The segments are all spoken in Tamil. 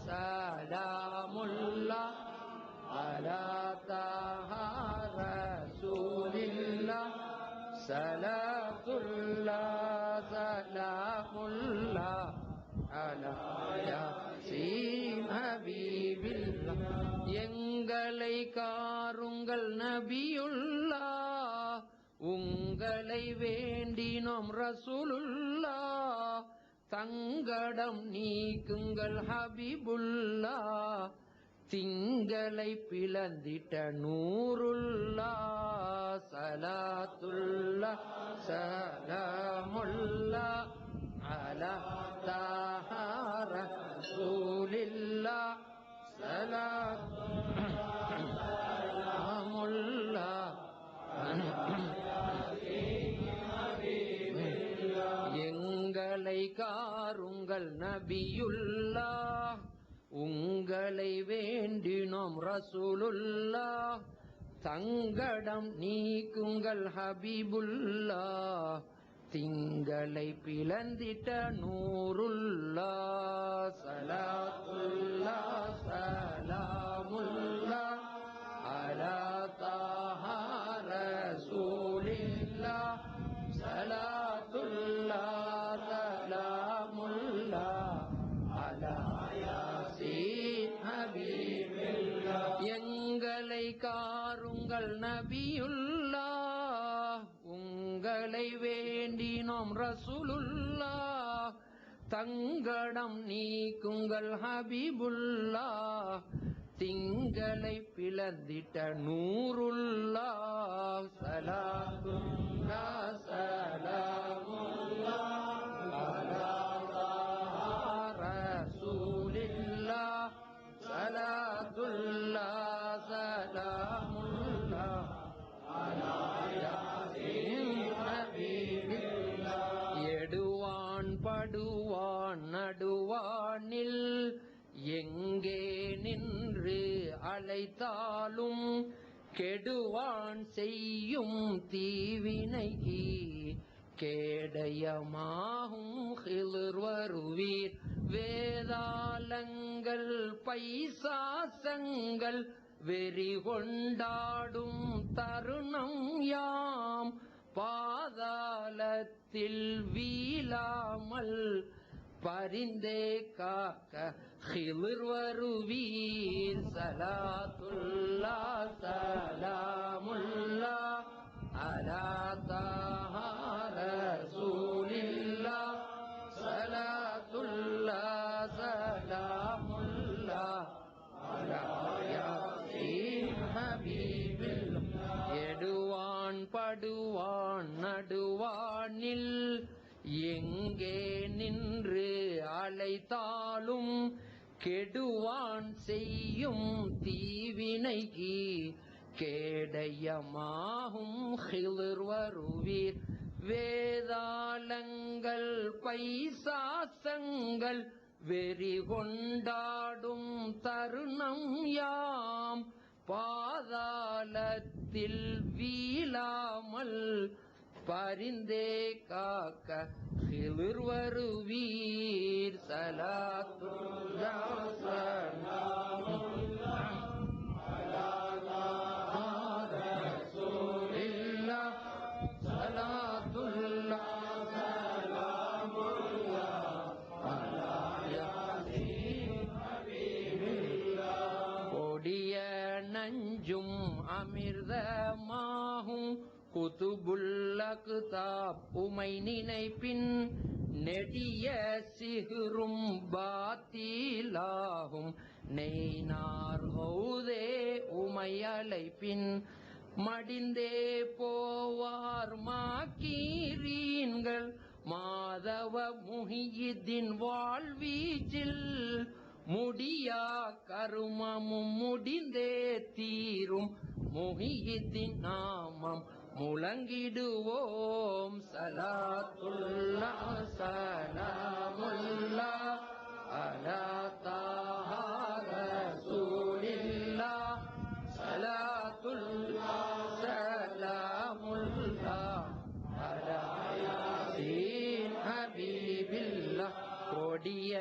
சலாமுல்லா அலா தாஹா ரசூலில்லா சலாத்துல்லா சலாமுல்லா அலா யாசீன் ஹபீபில்லா. எங்களை காருங்கள் நபியுல்லா, உங்களை வேண்டினோம் ரசூலுல்லா, தங்கடம் நீக்குங்கள் ஹபீபுல்லா, திங்களை பிளந்திட்ட நூருல்லா சலாத்துல்லா சலாமுல்லா அலா தாஹா ரசூலில்லா சலாமுல்லா. எங்களை காருங்கள் நபியுல்லா, உங்களை வேண்டினோம் ரசூலுல்லா, தங்கடம் நீக்குங்கள் ஹபீபுல்லா, திங்களை பிளந்திட்ட நூருல்லா சலாத்துல்லா சலாமுல்லா அலா தாஹா ரசூலில்லா சலாத்துல்லா சலாமுல்லா அலா யாசீன் ஹபீபில்லா. எங்களை காருங்கள் நபியுல்லா, உங்களை வேண்டினோம் ரசூலுல்லா, தங்கடம் நீக்குங்கள் ஹபீபுல்லா, திங்களை பிளந்திட்ட நூருல்லா சலாத்துல்லா சலாமுல்லா அலா தாஹா ரசூலில்லா சலாத்துல்லா சலாமுல்லா அலா யாசீன் ஹபீபில்லா. எடுவான் படுவான் நடுவானில் எங்கே நின்று அழைத்தாலும், கெடுவான் செய்யும் தீவினைக்கு கேடயமாகும் ஹில்ர் வருவீர். வேதாளங்கள் பைசாசங்கள் வெறி கொண்டாடும் தருணம் யாம், பாதாளத்தில் வீழாமல் பரிந்தே காக்க ஹில்ர் வருவீர். சலாத்துல்லா சலாமுல்லா அலா தாஹா ரசூலில்லா சலாத்துல்லா சலாமுல்லா அலா யாசீன் ஹபீபில்லா. எடுவான் படுவான் நடுவானில் எங்கே நின்று அழைத்தாலும், கெடுவான் செய்யும் தீவினைக்கு கேடயமாகும் ஹில்ர் வருவீர். வேதாளங்கள் பைசாசங்கள் வெறி கொண்டாடும் தருணம் யாம், பாதாளத்தில் வீழாமல் பரிந்தே காக்க ஹில்ர் வருவீர். சலாத்துல்லா சலாமுல்லா அலா தாஹா ரசூலில்லா சலாத்துல்லா சலாமுல்லா அலா யாசீன் ஹபீபில்லா. கொடிய நஞ்சும் அமிர்தமாகும் குதுபுல் அக்தாப் உமை நினைப்பின், நெடிய சிஹரும் பாத்திலாகும் நெய்னார் ஹௌதே உமை அழைப்பின், மடிந்தே போவார் மாக்கீரீன்கள் மாதவ முஹியித்தின் வாழ்வீச்சில், முடியா கருமமும் முடிந்தே தீரும் முஹியித்தின் நாமம் முழங்கிடுவோம். சலாத்துல்லா சலாமுல்லா அலா தாஹா ரசூலில்லா சலாத்துல்லா சலாமுல்லா அலா யாசீன் ஹபீபில்லா. கொடிய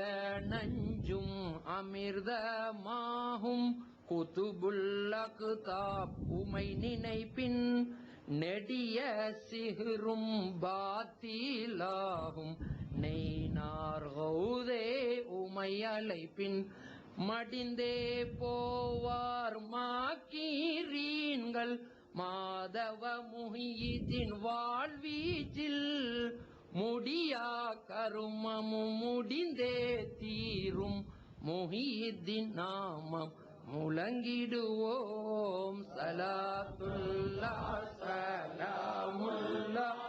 அமிர்தமாகும் குதுபுல்லகுதாப் உமை நினைப்பின் நெடிய சிறும் பாத்திலாகும் நெய்னார் கௌதே உமை அழைப்பின் மடிந்தே போவார் மாக்கீரீன்கள் மாதவ முஹியித்தின் வாழ்வீச்சில் முடியா கருமமும் முடிந்தே தீரும் முஹியித்தின் நாமம் முழங்கிடுவோம். சலாத்துல்லா சலாமுல்லா